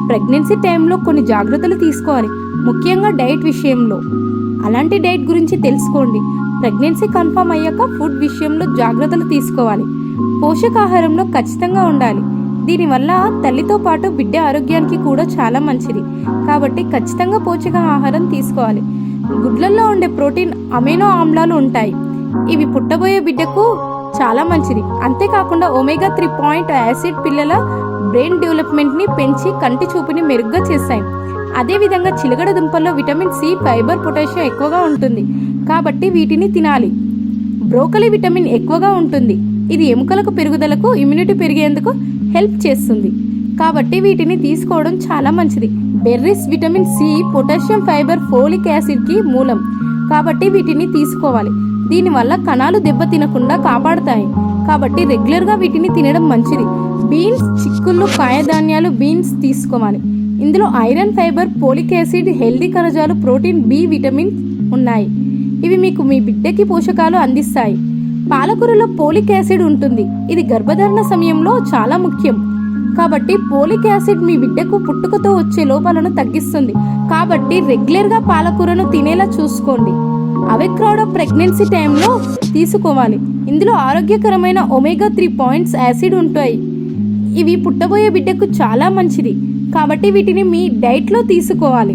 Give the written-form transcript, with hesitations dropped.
Pregnancy టైంలో కొన్ని జాగ్రత్తలు తీసుకోవాలి, ముఖ్యంగా డైట్ విషయంలో. అలాంటి డైట్ గురించి తెలుసుకోండి. ప్రెగ్నెన్సీ కన్ఫర్మ్ అయ్యాక ఫుడ్ విషయంలో జాగ్రత్తలు తీసుకోవాలి. పోషకాహారంలో ఖచ్చితంగా ఉండాలి. దీనివల్ల తల్లితో పాటు బిడ్డ ఆరోగ్యానికి కూడా చాలా మంచిది. కాబట్టి ఖచ్చితంగా పోషకాహారం తీసుకోవాలి. గుడ్లల్లో ఉండే ప్రోటీన్, అమైనో ఆమ్లాలు ఉంటాయి. ఇవి పుట్టబోయే బిడ్డకు చాలా మంచిది. అంతేకాకుండా ఒమేగా 3 పాయింట్ యాసిడ్ పిల్లల బ్రెయిన్ డెవలప్మెంట్ని పెంచి కంటి చూపుని మెరుగ్గా చేస్తాయి. అదేవిధంగా చిలగడ దుంపల్లో విటమిన్ సి, ఫైబర్, పొటాషియం ఎక్కువగా ఉంటుంది. కాబట్టి వీటిని తినాలి. బ్రోకలీ విటమిన్ ఎక్కువగా ఉంటుంది. ఇది ఎముకలకు పెరుగుదలకు, ఇమ్యూనిటీ పెరిగేందుకు హెల్ప్ చేస్తుంది. కాబట్టి వీటిని తీసుకోవడం చాలా మంచిది. Berries vitamin C, potassium, fibre, folic యాసిడ్కి మూలం. కాబట్టి వీటిని తీసుకోవాలి. దీనివల్ల కణాలు దెబ్బతినకుండా కాపాడుతాయి. కాబట్టి రెగ్యులర్గా వీటిని తినడం మంచిది. బీన్స్, చిక్కుళ్ళు, కాయధాన్యాలు, బీన్స్ తీసుకోవాలి. ఇందులో iron, fibre, folic acid, healthy కణజాలు, ప్రోటీన్, బి విటమిన్ ఉన్నాయి. ఇవి మీకు మీ బిడ్డకి పోషకాలు అందిస్తాయి. పాలకూరలో పోలిక్ యాసిడ్ ఉంటుంది. ఇది గర్భధారణ సమయంలో చాలా ముఖ్యం. కాబట్టి పోలిక్ యాసిడ్ మీ బిడ్డకు పుట్టుకతో వచ్చే లోపాలను తగ్గిస్తుంది. కాబట్టి రెగ్యులర్గా పాలకూరను తినేలా చూసుకోండి. అవెక్రాడో ప్రెగ్నెన్సీ టైంలో తీసుకోవాలి. ఇందులో ఆరోగ్యకరమైన ఒమేగా 3 పాయింట్స్ యాసిడ్ ఉంటాయి. ఇవి పుట్టబోయే బిడ్డకు చాలా మంచిది. కాబట్టి వీటిని మీ డైట్లో తీసుకోవాలి.